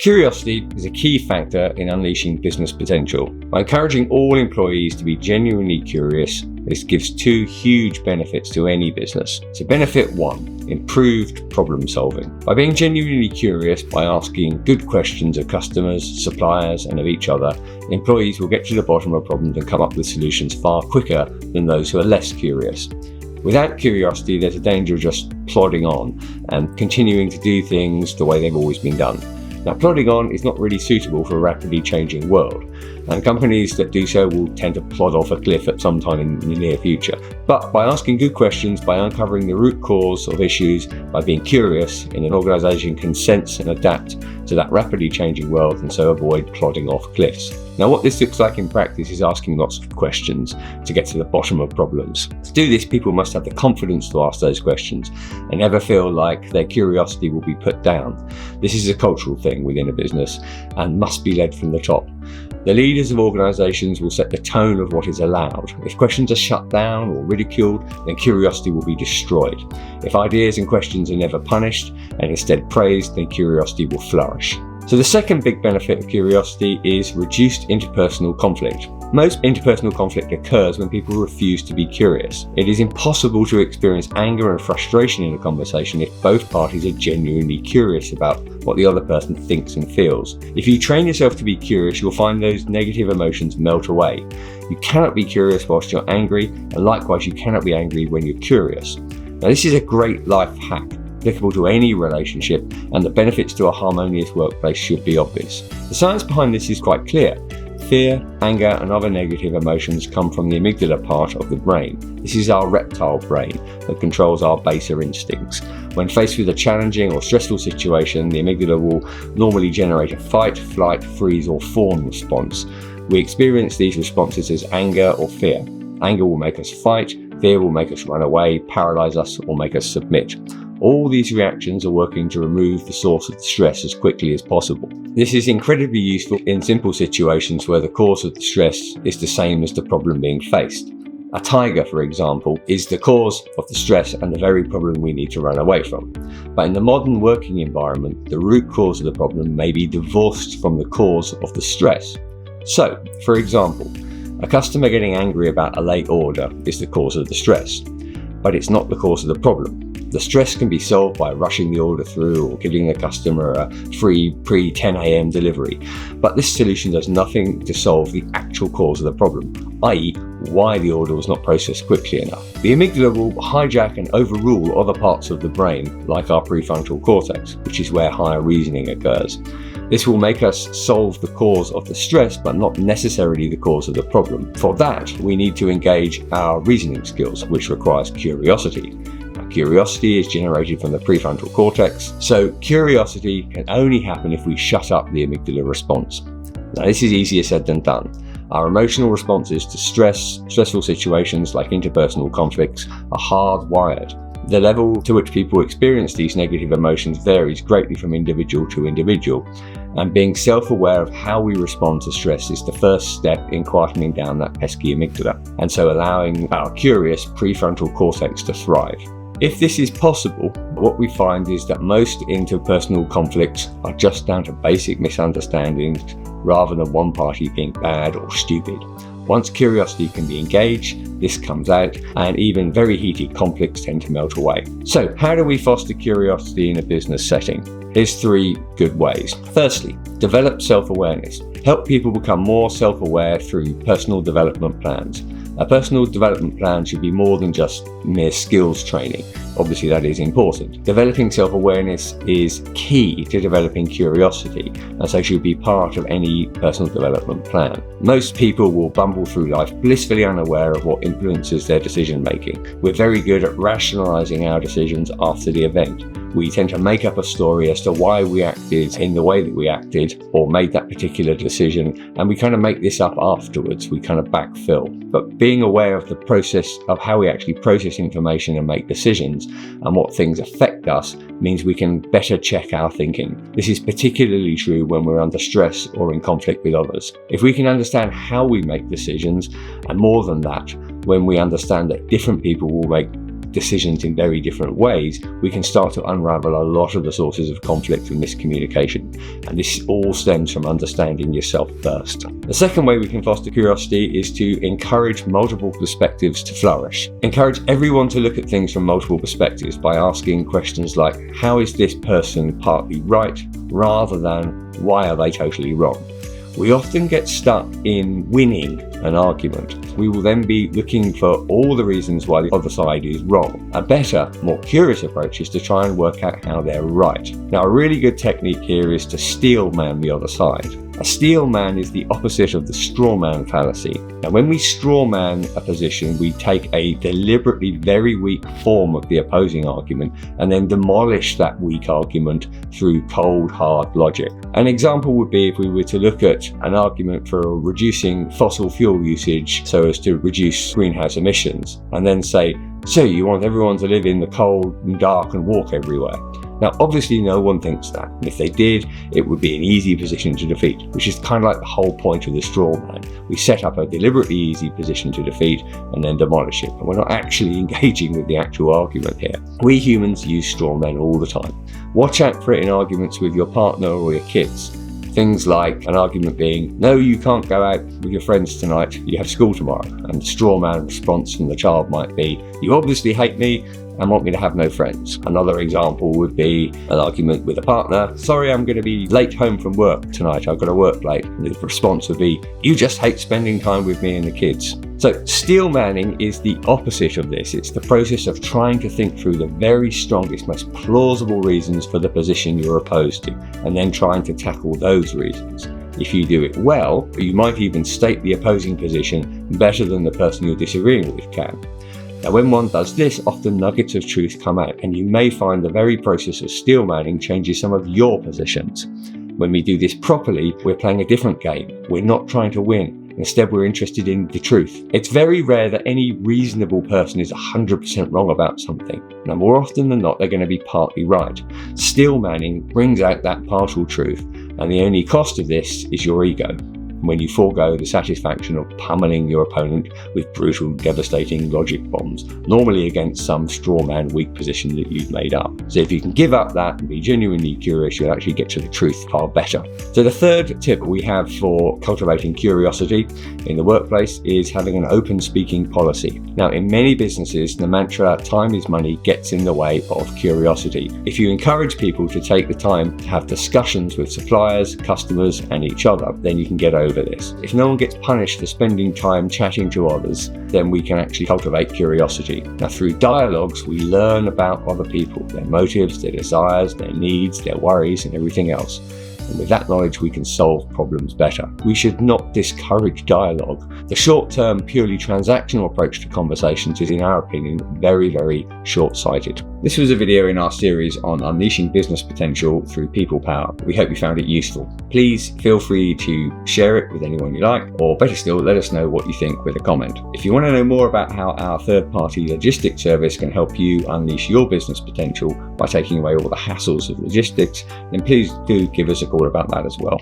Curiosity is a key factor in unleashing business potential. By encouraging all employees to be genuinely curious, this gives two huge benefits to any business. So benefit one, improved problem solving. By being genuinely curious, by asking good questions of customers, suppliers, and of each other, employees will get to the bottom of problems and come up with solutions far quicker than those who are less curious. Without curiosity, there's a danger of just plodding on and continuing to do things the way they've always been done. Now, plodding on is not really suitable for a rapidly changing world, and companies that do so will tend to plod off a cliff at some time in the near future. But by asking good questions, by uncovering the root cause of issues, by being curious, an organisation can sense and adapt to that rapidly changing world and so avoid plodding off cliffs. Now, what this looks like in practice is asking lots of questions to get to the bottom of problems. To do this, people must have the confidence to ask those questions and never feel like their curiosity will be put down. This is a cultural thing within a business and must be led from the top. The leaders of organisations will set the tone of what is allowed. If questions are shut down or ridiculed, then curiosity will be destroyed. If ideas and questions are never punished and instead praised, then curiosity will flourish. So the second big benefit of curiosity is reduced interpersonal conflict. Most interpersonal conflict occurs when people refuse to be curious. It is impossible to experience anger and frustration in a conversation if both parties are genuinely curious about what the other person thinks and feels. If you train yourself to be curious, you'll find those negative emotions melt away. You cannot be curious whilst you're angry, and likewise you cannot be angry when you're curious. Now, this is a great life hack, applicable to any relationship, and the benefits to a harmonious workplace should be obvious. The science behind this is quite clear. Fear, anger, and other negative emotions come from the amygdala part of the brain. This is our reptile brain that controls our baser instincts. When faced with a challenging or stressful situation, the amygdala will normally generate a fight, flight, freeze, or fawn response. We experience these responses as anger or fear. Anger will make us fight, fear will make us run away, paralyze us, or make us submit. All these reactions are working to remove the source of the stress as quickly as possible. This is incredibly useful in simple situations where the cause of the stress is the same as the problem being faced. A tiger, for example, is the cause of the stress and the very problem we need to run away from. But in the modern working environment, the root cause of the problem may be divorced from the cause of the stress. So, for example, a customer getting angry about a late order is the cause of the stress, but it's not the cause of the problem. The stress can be solved by rushing the order through or giving the customer a free pre-10 a.m. delivery. But this solution does nothing to solve the actual cause of the problem, i.e. why the order was not processed quickly enough. The amygdala will hijack and overrule other parts of the brain, like our prefrontal cortex, which is where higher reasoning occurs. This will make us solve the cause of the stress, but not necessarily the cause of the problem. For that, we need to engage our reasoning skills, which requires curiosity. Curiosity is generated from the prefrontal cortex, so curiosity can only happen if we shut up the amygdala response. Now, this is easier said than done. Our emotional responses to stressful situations like interpersonal conflicts are hardwired. The level to which people experience these negative emotions varies greatly from individual to individual, and being self-aware of how we respond to stress is the first step in quietening down that pesky amygdala, and so allowing our curious prefrontal cortex to thrive. If this is possible, what we find is that most interpersonal conflicts are just down to basic misunderstandings rather than one party being bad or stupid. Once curiosity can be engaged, this comes out, and even very heated conflicts tend to melt away. So, how do we foster curiosity in a business setting? Here's 3 good ways. Firstly, develop self-awareness. Help people become more self-aware through personal development plans. A personal development plan should be more than just mere skills training. Obviously, that is important. Developing self-awareness is key to developing curiosity, and so should be part of any personal development plan. Most people will bumble through life blissfully unaware of what influences their decision making. We're very good at rationalizing our decisions after the event. We tend to make up a story as to why we acted in the way that we acted or made that particular decision, and we kind of make this up afterwards. We kind of backfill. But being aware of the process of how we actually process information and make decisions and what things affect us means we can better check our thinking. This is particularly true when we're under stress or in conflict with others. If we can understand how we make decisions, and more than that, when we understand that different people will make make decisions in very different ways, we can start to unravel a lot of the sources of conflict and miscommunication. And this all stems from understanding yourself first. The second way we can foster curiosity is to encourage multiple perspectives to flourish. Encourage everyone to look at things from multiple perspectives by asking questions like, how is this person partly right, rather than why are they totally wrong? We often get stuck in winning an argument. We will then be looking for all the reasons why the other side is wrong. A better, more curious approach is to try and work out how they're right. Now, a really good technique here is to steel man the other side. A steel man is the opposite of the straw man fallacy. Now, when we straw man a position, we take a deliberately very weak form of the opposing argument and then demolish that weak argument through cold, hard logic. An example would be if we were to look at an argument for reducing fossil fuel usage so as to reduce greenhouse emissions, and then say, so you want everyone to live in the cold and dark and walk everywhere. Now, obviously no one thinks that, and if they did, it would be an easy position to defeat, which is kind of like the whole point of the straw man. We set up a deliberately easy position to defeat and then demolish it, and we're not actually engaging with the actual argument here. We humans use straw men all the time. Watch out for it in arguments with your partner or your kids. Things like an argument being, no, you can't go out with your friends tonight, you have school tomorrow. And the straw man response from the child might be, you obviously hate me and want me to have no friends. Another example would be an argument with a partner, sorry, I'm going to be late home from work tonight, I've got to work late. And the response would be, you just hate spending time with me and the kids. So steel manning is the opposite of this. It's the process of trying to think through the very strongest, most plausible reasons for the position you're opposed to, and then trying to tackle those reasons. If you do it well, you might even state the opposing position better than the person you're disagreeing with can. Now, when one does this, often nuggets of truth come out, and you may find the very process of steel manning changes some of your positions. When we do this properly, we're playing a different game. We're not trying to win. Instead, we're interested in the truth. It's very rare that any reasonable person is 100% wrong about something. Now, more often than not, they're going to be partly right. Steel manning brings out that partial truth, and the only cost of this is your ego. When you forego the satisfaction of pummeling your opponent with brutal, devastating logic bombs, normally against some straw man weak position that you've made up. So if you can give up that and be genuinely curious, you'll actually get to the truth far better. So the third tip we have for cultivating curiosity in the workplace is having an open speaking policy. Now, in many businesses, the mantra, time is money, gets in the way of curiosity. If you encourage people to take the time to have discussions with suppliers, customers, and each other, then you can get over this. If no one gets punished for spending time chatting to others, then we can actually cultivate curiosity. Now, through dialogues, we learn about other people, their motives, their desires, their needs, their worries, and everything else. And with that knowledge, we can solve problems better. We should not discourage dialogue. The short-term, purely transactional approach to conversations is, in our opinion, very, very short-sighted. This was a video in our series on unleashing business potential through people power. We hope you found it useful. Please feel free to share it with anyone you like, or better still, let us know what you think with a comment. If you want to know more about how our third-party logistics service can help you unleash your business potential by taking away all the hassles of logistics, then please do give us a call about that as well.